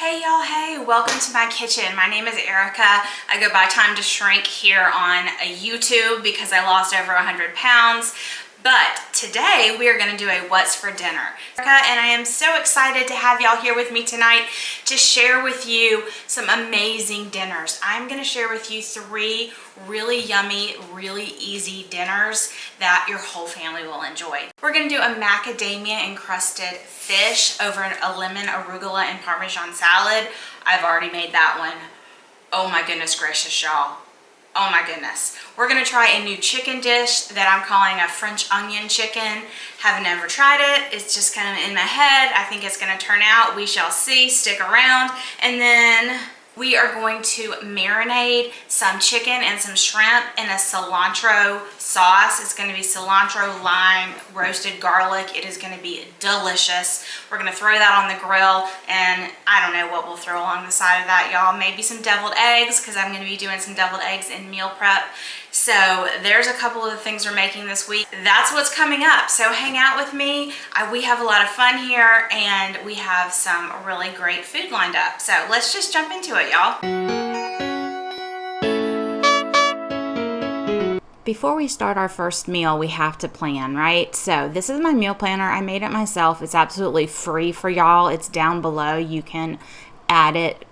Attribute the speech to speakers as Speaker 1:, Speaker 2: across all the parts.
Speaker 1: Hey y'all, hey, welcome to my kitchen. My name is Erica. I go by TimetoShrink here on YouTube because I lost over 100 pounds. But today we are going to do a what's for dinner. And I am so excited to have y'all here with me tonight to share with you some amazing dinners. I'm going to share with you 3 really yummy, really easy dinners that your whole family will enjoy. We're going to do a macadamia encrusted fish over a lemon, arugula, and Parmesan salad. I've already made that one. Oh my goodness gracious, y'all. Oh my goodness. We're gonna try a new chicken dish that I'm calling a French onion chicken. Have never tried it. It's just kind of in my head. I think it's gonna turn out. We shall see. Stick around. And then we are going to marinate some chicken and some shrimp in a cilantro sauce. It's gonna be cilantro, lime, roasted garlic. It is gonna be delicious. We're gonna throw that on the grill, and I don't know what we'll throw along the side of that, y'all. Maybe some deviled eggs, because I'm gonna be doing some deviled eggs in meal prep. So there's a couple of the things we're making this week. That's what's coming up. So hang out with me. We have a lot of fun here, and we have some really great food lined up. So let's just jump into it, y'all. Before we start our first meal, we have to plan, right? So this is my meal planner. I made it myself. It's absolutely free for y'all. It's down below. You can add it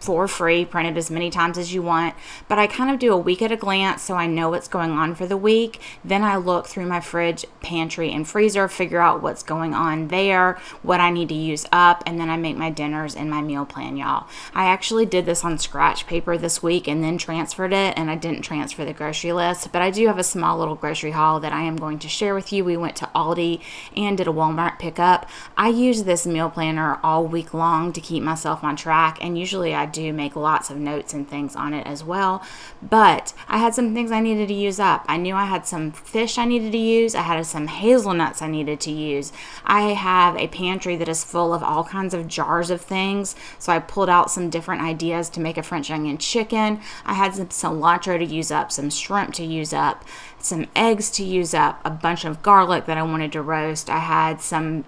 Speaker 1: for free, print it as many times as you want, but I kind of do a week at a glance so I know what's going on for the week. Then I look through my fridge, pantry, and freezer, figure out what's going on there, what I need to use up, and then I make my dinners in my meal plan, y'all. I actually did this on scratch paper this week and then transferred it, and I didn't transfer the grocery list, but I do have a small little grocery haul that I am going to share with you. We went to Aldi and did a Walmart pickup. I use this meal planner all week long to keep myself on track, and usually I do make lots of notes and things on it as well, but I had some things I needed to use up. I knew I had some fish I needed to use. I had some hazelnuts I needed to use. I have a pantry that is full of all kinds of jars of things, so I pulled out some different ideas to make a French onion chicken. I had some cilantro to use up, some shrimp to use up, some eggs to use up, a bunch of garlic that I wanted to roast. I had some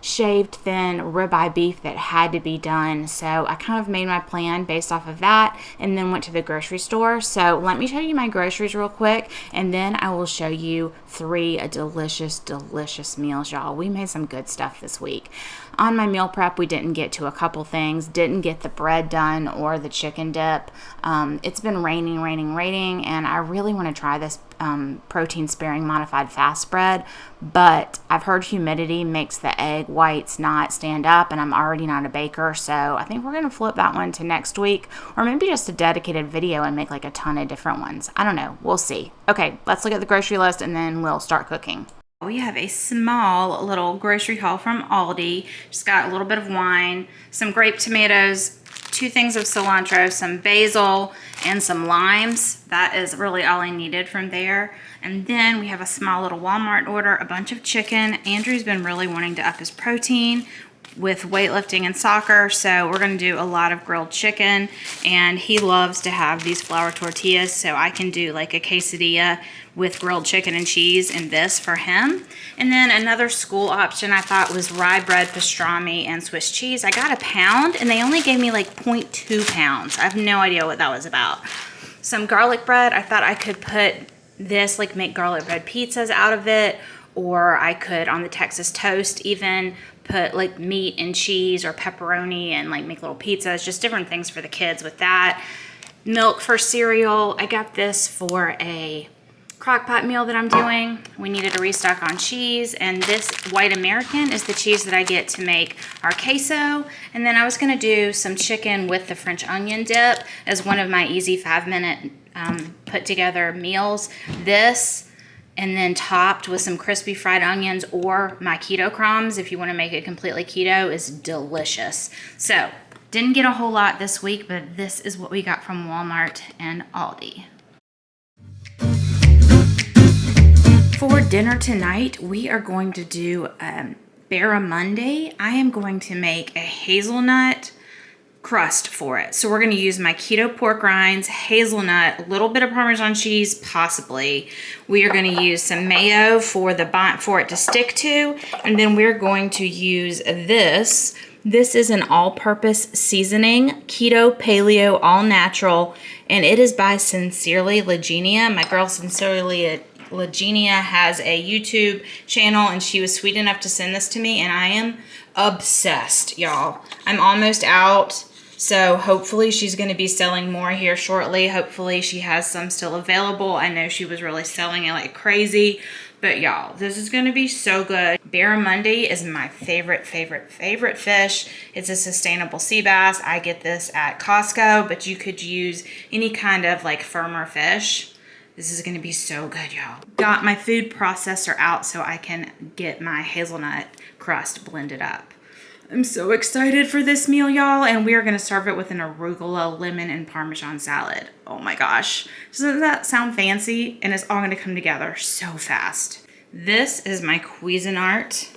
Speaker 1: shaved thin ribeye beef that had to be done, so I kind of made my plan based off of that and then went to the grocery store. So let me show you my groceries real quick, and then I will show you 3 delicious meals, y'all. We made some good stuff this week. On my meal prep, we didn't get to a couple things. Didn't get the bread done or the chicken dip. It's been raining, and I really want to try this protein sparing modified fast bread, but I've heard humidity makes the egg whites not stand up, and I'm already not a baker, so I think we're going to flip that one to next week, or maybe just a dedicated video and make like a ton of different ones. I don't know. We'll see. Okay, let's look at the grocery list and then we'll start cooking. We have a small little grocery haul from Aldi. Just got a little bit of wine, some grape tomatoes, 2 things of cilantro, some basil, and some limes. That is really all I needed from there. And then we have a small little Walmart order, a bunch of chicken. Andrew's been really wanting to up his protein with weightlifting and soccer, so we're going to do a lot of grilled chicken, and he loves to have these flour tortillas, so I can do like a quesadilla with grilled chicken and cheese and this for him. And then another school option I thought was rye bread, pastrami, and Swiss cheese. I got a pound, and they only gave me like 0.2 pounds. I have no idea what that was about. Some garlic bread. I thought I could put this, like make garlic bread pizzas out of it, or I could on the Texas toast even put like meat and cheese or pepperoni and like make little pizzas, just different things for the kids with that. Milk for cereal. I got this for a crock pot meal that I'm doing. We needed a restock on cheese, and this white American is the cheese that I get to make our queso. And then I was gonna do some chicken with the French onion dip as one of my easy 5-minute put together meals. This, and then topped with some crispy fried onions or my keto crumbs, if you want to make it completely keto, is delicious. So didn't get a whole lot this week, but this is what we got from Walmart and Aldi. For dinner tonight, we are going to do Barramundi. I am going to make a hazelnut crust for it. So we're going to use my keto pork rinds, hazelnut, a little bit of Parmesan cheese, possibly. We are going to use some mayo for it to stick to, and then we're going to use this This is an all-purpose seasoning, keto, paleo, all natural, and it is by Sincerely Legenia. My girl Sincerely Legenia has a YouTube channel, and she was sweet enough to send this to me, and I am obsessed, y'all. I'm almost out, so hopefully she's going to be selling more here shortly. Hopefully she has some still available. I know she was really selling it like crazy, but y'all, this is going to be so good. Barramundi is my favorite fish. It's a sustainable sea bass. I get this at Costco, but you could use any kind of like firmer fish. This is gonna be so good, y'all. Got my food processor out so I can get my hazelnut crust blended up. I'm so excited for this meal, y'all, and we are gonna serve it with an arugula, lemon, and Parmesan salad. Oh my gosh. Doesn't that sound fancy? And it's all gonna come together so fast. This is my Cuisinart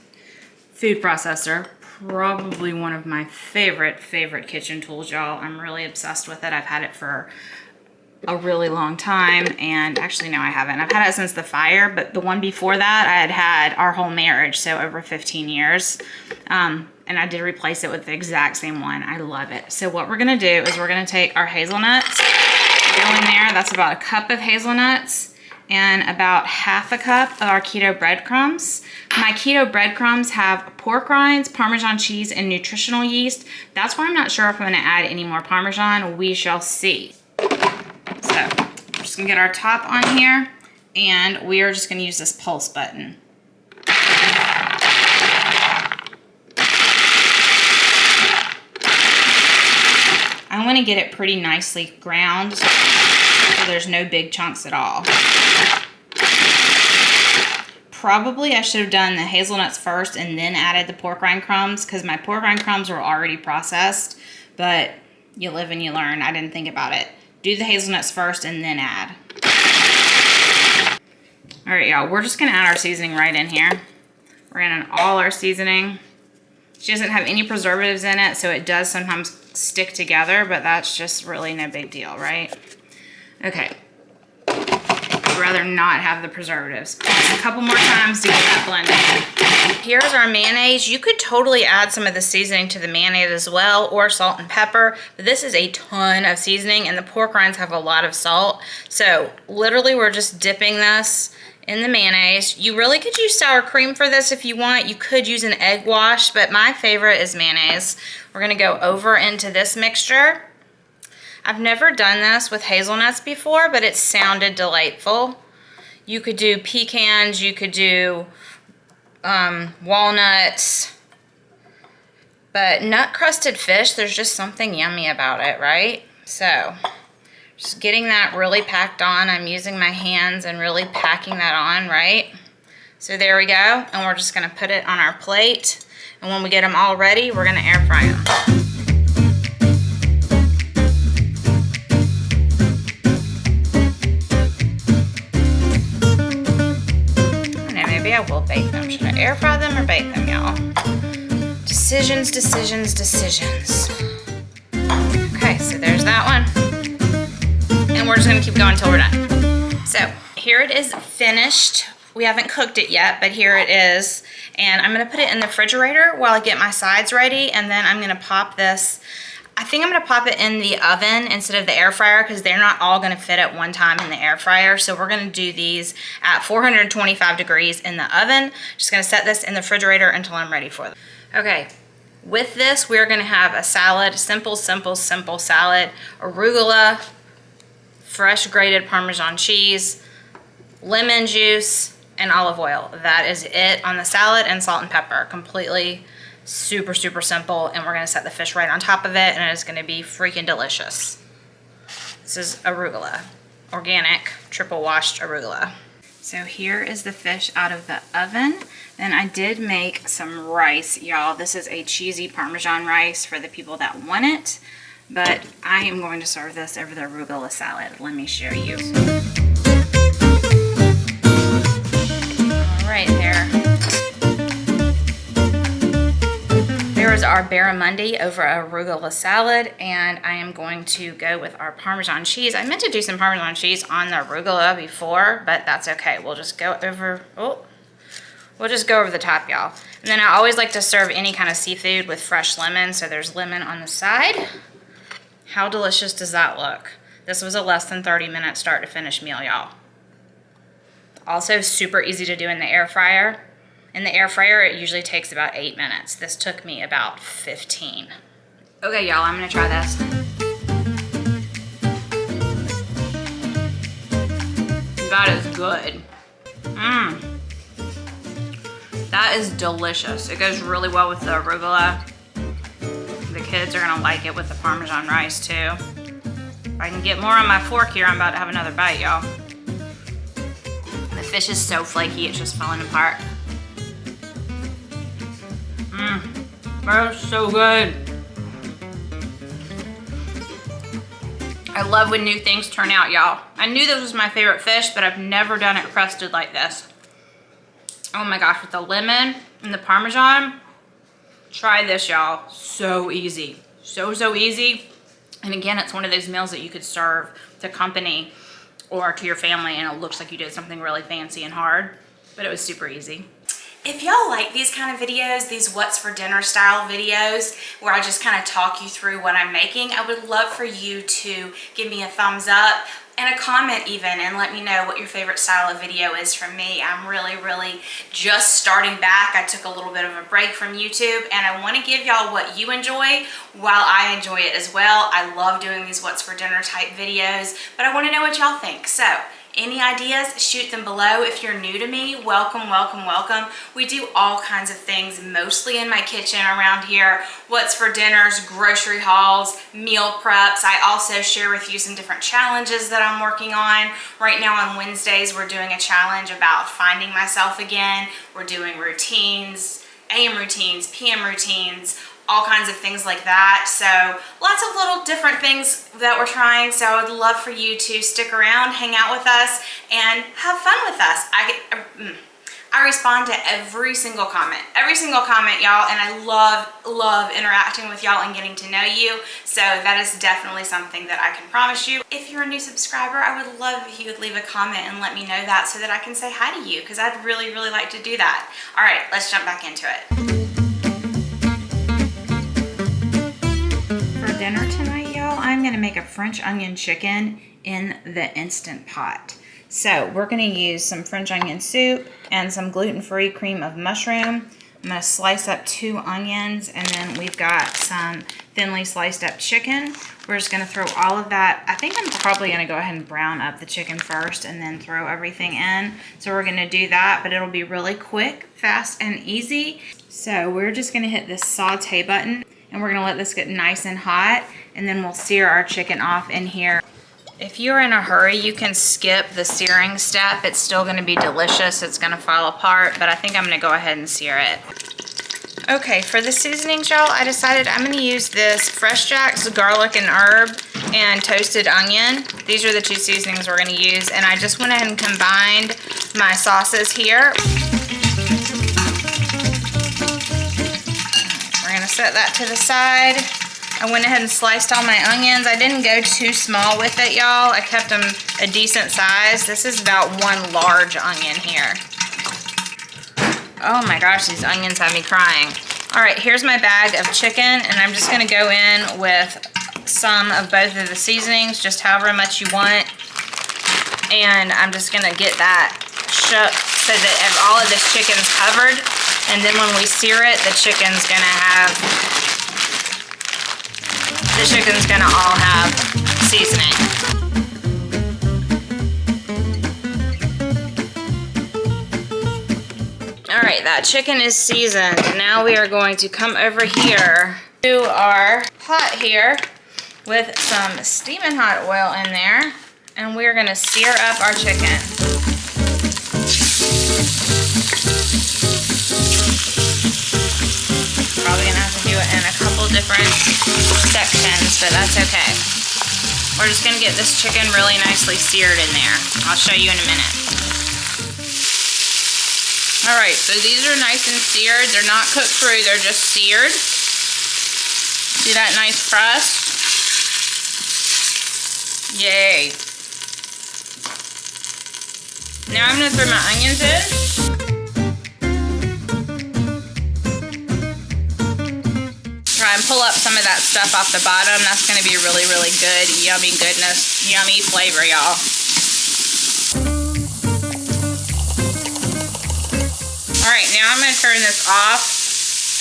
Speaker 1: food processor. Probably one of my favorite kitchen tools, y'all. I'm really obsessed with it. I've had it for a really long time, and actually no, I haven't. I've had it since the fire, but the one before that I had our whole marriage, so over 15 years. And I did replace it with the exact same one. I love it. So what we're gonna do is we're gonna take our hazelnuts, go in there. That's about a cup of hazelnuts and about half a cup of our keto breadcrumbs. My keto breadcrumbs have pork rinds, Parmesan cheese, and nutritional yeast. That's why I'm not sure if I'm gonna add any more Parmesan. We shall see. So we're just gonna get our top on here, and we are just gonna use this pulse button. I wanna get it pretty nicely ground so there's no big chunks at all. Probably I should have done the hazelnuts first and then added the pork rind crumbs, because my pork rind crumbs were already processed, but you live and you learn. I didn't think about it. Do the hazelnuts first and then add. All right, y'all, we're just gonna add our seasoning right in here. We're gonna add all our seasoning. She doesn't have any preservatives in it, so it does sometimes stick together, but that's just really no big deal, right? Okay. I'd rather not have the preservatives. Just a couple more times to get that blended. Here's our mayonnaise. You could totally add some of the seasoning to the mayonnaise as well, or salt and pepper, but this is a ton of seasoning, and the pork rinds have a lot of salt. So literally we're just dipping this in the mayonnaise. You really could use sour cream for this if you want. You could use an egg wash, but my favorite is mayonnaise. We're gonna go over into this mixture. I've never done this with hazelnuts before, but it sounded delightful. You could do pecans, you could do walnuts, but nut-crusted fish, there's just something yummy about it, right? So just getting that really packed on. I'm using my hands and really packing that on, right? So there we go, and we're just gonna put it on our plate, and when we get them all ready, we're gonna air fry them. I will bake them. Should I air fry them or bake them, y'all? Decisions. Okay, so there's that one. And we're just gonna keep going until we're done. So here it is finished. We haven't cooked it yet, but here it is. And I'm gonna put it in the refrigerator while I get my sides ready, and then I'm gonna pop this. I think I'm gonna pop it in the oven instead of the air fryer, because they're not all gonna fit at one time in the air fryer. So we're gonna do these at 425 degrees in the oven. Just gonna set this in the refrigerator until I'm ready for them. Okay, with this, we're gonna have a salad, simple salad, arugula, fresh grated Parmesan cheese, lemon juice, and olive oil. That is it on the salad, and salt and pepper. Completely super simple, and we're gonna set the fish right on top of it, and it is gonna be freaking delicious. This is arugula, organic, triple washed arugula. So here is the fish out of the oven. Then I did make some rice, y'all. This is a cheesy Parmesan rice for the people that want it, but I am going to serve this over the arugula salad. Let me show you. All right, there is our barramundi over arugula salad, and I am going to go with our Parmesan cheese. I meant to do some Parmesan cheese on the arugula before, but that's okay. We'll just go over, We'll just go over the top, y'all. And then I always like to serve any kind of seafood with fresh lemon, so there's lemon on the side. How delicious does that look? This was a less than 30-minute start to finish meal, y'all. Also super easy to do in the air fryer. In the air fryer, it usually takes about 8 minutes. This took me about 15. Okay, y'all, I'm gonna try this. That is good. That is delicious. It goes really well with the arugula. The kids are gonna like it with the Parmesan rice too. If I can get more on my fork here, I'm about to have another bite, y'all. The fish is so flaky, it's just falling apart. That is so good. I love when new things turn out, y'all. I knew this was my favorite fish, but I've never done it crusted like this. Oh my gosh, with the lemon and the Parmesan, try this, y'all. So easy. So easy. And again, it's one of those meals that you could serve to company or to your family, and it looks like you did something really fancy and hard, but it was super easy. If y'all like these kind of videos, these what's for dinner style videos, where I just kind of talk you through what I'm making, I would love for you to give me a thumbs up and a comment even, and let me know what your favorite style of video is from me. I'm really just starting back. I took a little bit of a break from YouTube, and I want to give y'all what you enjoy while I enjoy it as well. I love doing these what's for dinner type videos, but I want to know what y'all think. So any ideas, shoot them below. If you're new to me, welcome. We do all kinds of things, mostly in my kitchen around here. What's for dinners, grocery hauls, meal preps. I also share with you some different challenges that I'm working on. Right now on Wednesdays, we're doing a challenge about finding myself again. We're doing routines, AM routines, PM routines, all kinds of things like that. So lots of little different things that we're trying. So I would love for you to stick around, hang out with us, and have fun with us. I respond to every single comment, y'all, and I love interacting with y'all and getting to know you. So that is definitely something that I can promise you. If you're a new subscriber, I would love if you would leave a comment and let me know that, so that I can say hi to you, because I'd really like to do that. All right, let's jump back into it. Dinner tonight, y'all, I'm gonna make a French onion chicken in the Instant Pot. So we're gonna use some French onion soup and some gluten-free cream of mushroom. I'm gonna slice up 2 onions, and then we've got some thinly sliced up chicken. We're just gonna throw all of that. I think I'm probably gonna go ahead and brown up the chicken first and then throw everything in. So we're gonna do that, but it'll be really quick, fast, and easy. So we're just gonna hit this saute button, and we're gonna let this get nice and hot, and then we'll sear our chicken off in here. If you're in a hurry, you can skip the searing step. It's still gonna be delicious. It's gonna fall apart, but I think I'm gonna go ahead and sear it. Okay, for the seasonings, y'all, I decided I'm gonna use this Fresh Jack's garlic and herb and toasted onion. These are the 2 seasonings we're gonna use, and I just went ahead and combined my sauces here. We're gonna set that to the side. I went ahead and sliced all my onions. I didn't go too small with it, y'all. I kept them a decent size. This is about 1 large onion here. Oh my gosh, these onions have me crying. All right, here's my bag of chicken, and I'm just gonna go in with some of both of the seasonings, just however much you want. And I'm just gonna get that shook so that all of this chicken's covered. And then when we sear it, the chicken's gonna all have seasoning. All right, that chicken is seasoned. Now we are going to come over here to our pot here with some steaming hot oil in there, and we're gonna sear up our chicken. Probably gonna have to do it in a couple different sections, but that's okay. We're just gonna get this chicken really nicely seared in there. I'll show you in a minute. All right, so these are nice and seared. They're not cooked through, they're just seared. See that nice crust? Yay. Now I'm gonna throw my onions in. try and pull up some of that stuff off the bottom. That's gonna be really, really good, yummy goodness, yummy flavor, y'all. All right, now I'm gonna turn this off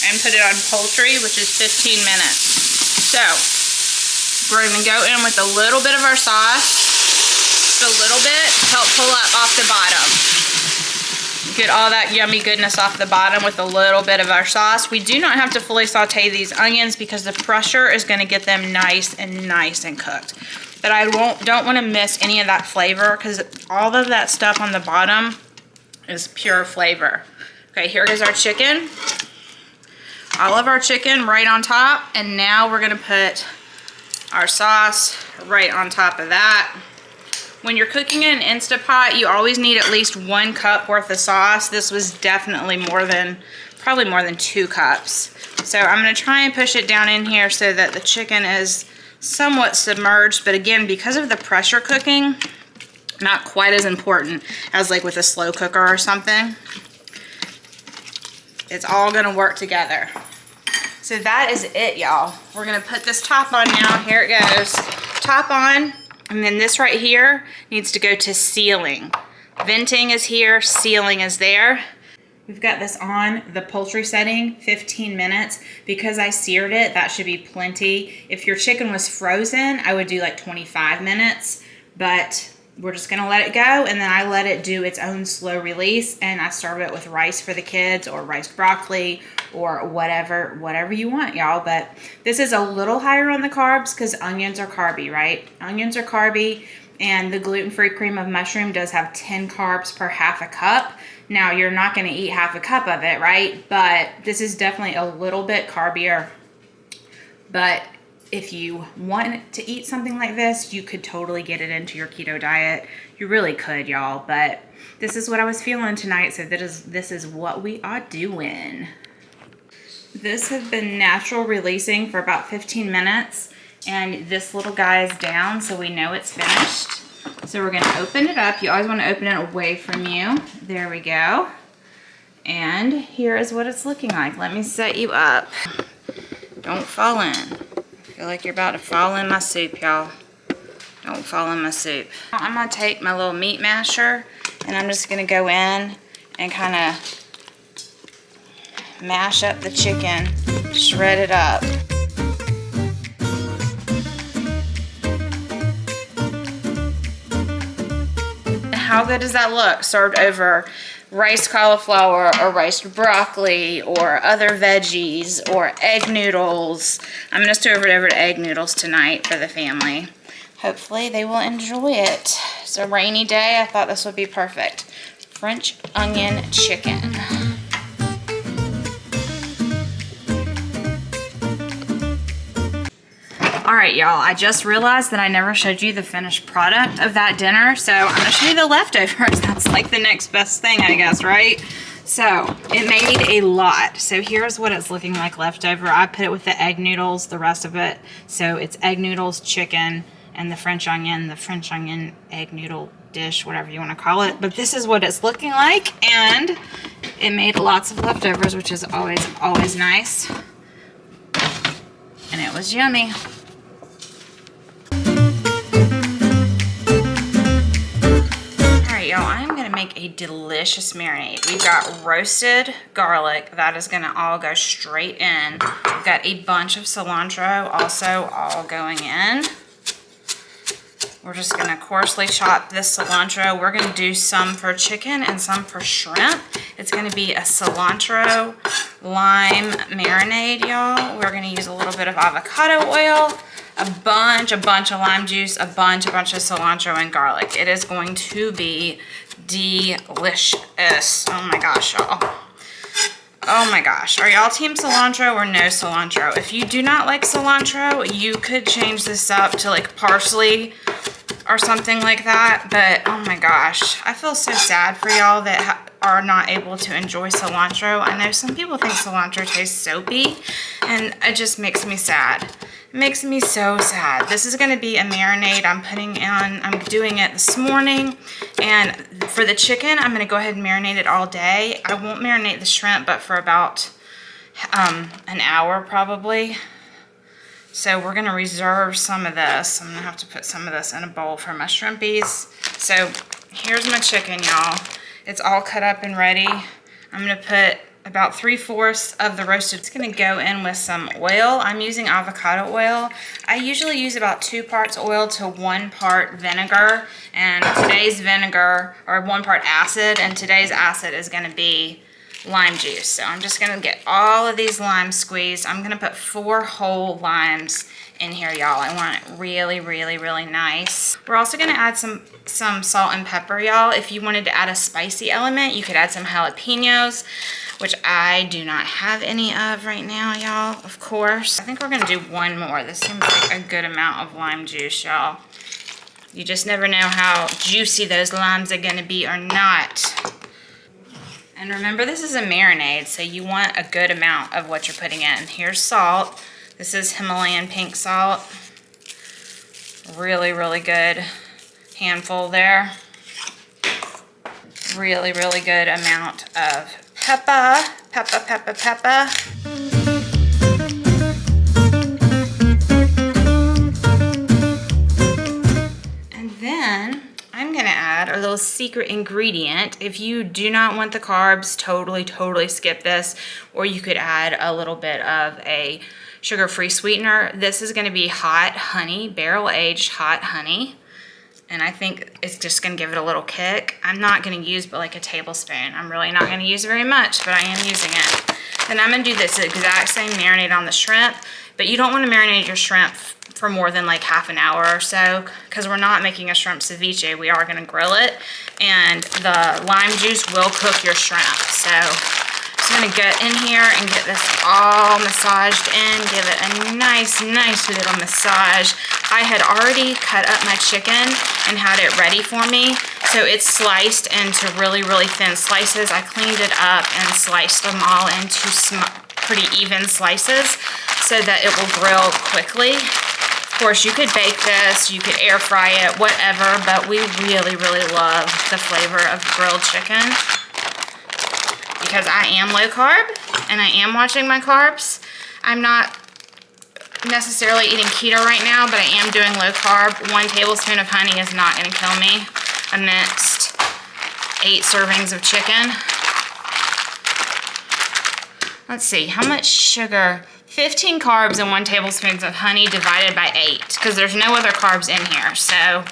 Speaker 1: and put it on poultry, which is 15 minutes. So we're gonna go in with a little bit of our sauce, just a little bit, help pull up off the bottom. Get all that yummy goodness off the bottom with a little bit of our sauce. We do not have to fully saute these onions because the pressure is gonna get them nice and cooked. But I don't wanna miss any of that flavor because all of that stuff on the bottom is pure flavor. Okay, here is our chicken. All of our chicken right on top, and now we're gonna put our sauce right on top of that. When you're cooking in an Instapot, you always need at least 1 cup worth of sauce. This was definitely probably more than 2 cups. So I'm gonna try and push it down in here so that the chicken is somewhat submerged, but again, because of the pressure cooking, not quite as important as like with a slow cooker or something. It's all gonna work together. So that is it, y'all. We're gonna put this top on now. Here it goes. Top on. And then this right here needs to go to sealing. Venting is here, sealing is there. We've got this on the poultry setting, 15 minutes. Because I seared it, that should be plenty. If your chicken was frozen, I would do like 25 minutes, but we're just gonna let it go, and then I let it do its own slow release, and I serve it with rice for the kids, or riced broccoli, or whatever you want, y'all. But this is a little higher on the carbs because onions are carby, right? Onions are carby, and the gluten-free cream of mushroom does have 10 carbs per half a cup. Now, you're not gonna eat half a cup of it, right? But this is definitely a little bit carbier. But if you want to eat something like this, you could totally get it into your keto diet. You really could, y'all. But this is what I was feeling tonight, so this is what we are doing. This has been natural releasing for about 15 minutes, and this little guy is down, so we know it's finished. So we're gonna open it up. You always wanna open it away from you. There we go. And here is what it's looking like. Let me set you up. Don't fall in. I feel like you're about to fall in my soup, y'all. Don't fall in my soup. I'm gonna take my little meat masher, and I'm just gonna go in and kind of mash up the chicken, shred it up. How good does that look? Served over riced cauliflower or riced broccoli or other veggies or egg noodles. I'm gonna serve it over to egg noodles tonight for the family. Hopefully they will enjoy it. It's a rainy day. I thought this would be perfect. French onion chicken. All right, y'all, I just realized that I never showed you the finished product of that dinner, so I'm gonna show you the leftovers. That's like the next best thing, I guess, right? So it made a lot. So here's what it's looking like leftover. I put it with the egg noodles, the rest of it. So it's egg noodles, chicken, and the French onion egg noodle dish, whatever you wanna call it. But this is what it's looking like, and it made lots of leftovers, which is always nice. And it was yummy. Y'all, I'm gonna make a delicious marinade. We've got roasted garlic that is gonna all go straight in. We've got a bunch of cilantro also all going in. We're just gonna coarsely chop this cilantro. We're gonna do some for chicken and some for shrimp. It's gonna be a cilantro lime marinade, y'all. We're gonna use a little bit of avocado oil, a bunch of lime juice, a bunch of cilantro and garlic. It is going to be delicious. Oh my gosh, y'all. Oh my gosh. Are y'all team cilantro or no cilantro? If you do not like cilantro, you could change this up to like parsley or something like that. But oh my gosh, I feel so sad for y'all that are not able to enjoy cilantro. I know some people think cilantro tastes soapy, and it just makes me sad. It makes me so sad. This is gonna be a marinade I'm doing it this morning. And for the chicken, I'm gonna go ahead and marinate it all day. I won't marinate the shrimp, but for about an hour probably. So we're gonna reserve some of this. I'm gonna have to put some of this in a bowl for my shrimpies. So here's my chicken, y'all. It's all cut up and ready. I'm gonna put about 3/4 of the roasted. It's gonna go in with some oil. I'm using avocado oil. I usually use about 2 parts oil to 1 part vinegar. And today's vinegar, or 1 part acid, and today's acid is gonna be lime juice. So I'm just gonna get all of these limes squeezed. I'm gonna put 4 whole limes in here, y'all. I want it really, really, really nice. We're also gonna add some salt and pepper, y'all. If you wanted to add a spicy element, you could add some jalapenos, which I do not have any of right now, y'all, of course. I think we're gonna do 1 more. This seems like a good amount of lime juice, y'all. You just never know how juicy those limes are gonna be or not. And remember, this is a marinade, so you want a good amount of what you're putting in. Here's salt. This is Himalayan pink salt. Really, really good handful there. Really, really good amount of pepper. And then I'm gonna add a little secret ingredient. If you do not want the carbs, totally skip this. Or you could add a little bit of a sugar-free sweetener. This is gonna be hot honey, barrel-aged hot honey. And I think it's just gonna give it a little kick. I'm not gonna use but like a tablespoon. I'm really not gonna use very much, but I am using it. Then I'm gonna do this exact same marinade on the shrimp, but you don't wanna marinate your shrimp for more than like half an hour or so, because we're not making a shrimp ceviche. We are gonna grill it, and the lime juice will cook your shrimp. So I'm gonna get in here and get this all massaged in, give it a nice little massage. I had already cut up my chicken and had it ready for me, so it's sliced into really thin slices. I cleaned it up and sliced them all into pretty even slices so that it will grill quickly. Of course, you could bake this, you could air fry it, whatever, but we really love the flavor of grilled chicken. Because I am low carb and I am watching my carbs. I'm not necessarily eating keto right now, but I am doing low carb. 1 tablespoon of honey is not gonna kill me amidst 8 servings of chicken. Let's see, how much sugar? 15 carbs and 1 tablespoon of honey divided by 8, because there's no other carbs in here. So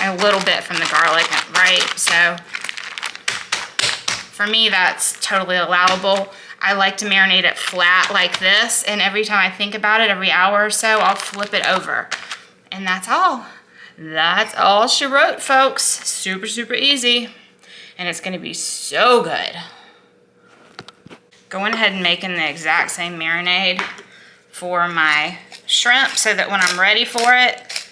Speaker 1: a little bit from the garlic, right? So for me, that's totally allowable. I like to marinate it flat like this, and every time I think about it, every hour or so, I'll flip it over. And that's all. That's all she wrote, folks. Super easy. And it's gonna be so good. Going ahead and making the exact same marinade for my shrimp so that when I'm ready for it,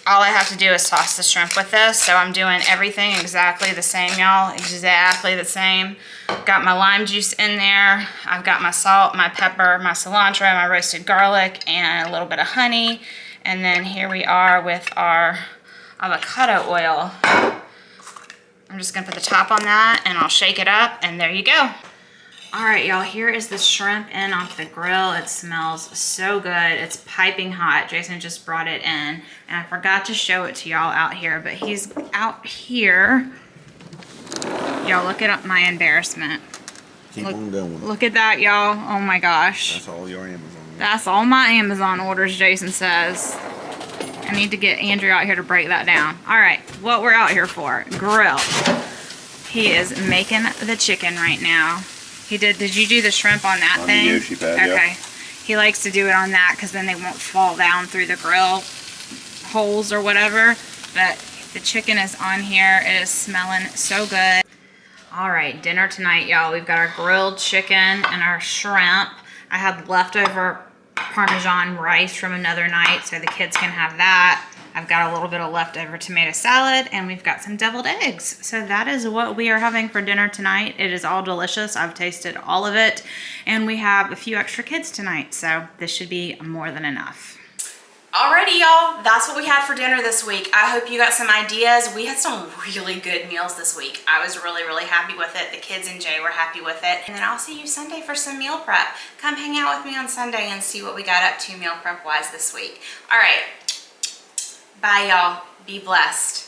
Speaker 1: all I have to do is toss the shrimp with this. So I'm doing everything exactly the same, y'all. Exactly the same. Got my lime juice in there. I've got my salt, my pepper, my cilantro, my roasted garlic, and a little bit of honey. And then here we are with our avocado oil. I'm just gonna put the top on that and I'll shake it up, and there you go. All right, y'all, here is the shrimp in off the grill. It smells so good. It's piping hot. Jason just brought it in, and I forgot to show it to y'all out here, but he's out here. Y'all, look at my embarrassment.
Speaker 2: Keep on going.
Speaker 1: Look at that, y'all. Oh my gosh.
Speaker 2: That's all your Amazon.
Speaker 1: That's all my Amazon orders, Jason says. I need to get Andrew out here to break that down. All right, what we're out here for, grill. He is making the chicken right now. Did you do the shrimp on that thing?
Speaker 2: On the Yoshi pad,
Speaker 1: okay.
Speaker 2: Yeah.
Speaker 1: He likes to do it on that because then they won't fall down through the grill holes or whatever. But the chicken is on here. It is smelling so good. All right, dinner tonight, y'all. We've got our grilled chicken and our shrimp. I had leftover Parmesan rice from another night, so the kids can have that. I've got a little bit of leftover tomato salad, and we've got some deviled eggs. So that is what we are having for dinner tonight. It is all delicious. I've tasted all of it, and we have a few extra kids tonight, so this should be more than enough. Alrighty, y'all, that's what we had for dinner this week. I hope you got some ideas. We had some really good meals this week. I was really, really happy with it. The kids and Jay were happy with it. And then I'll see you Sunday for some meal prep. Come hang out with me on Sunday and see what we got up to meal prep wise this week. All right, bye y'all. Be blessed.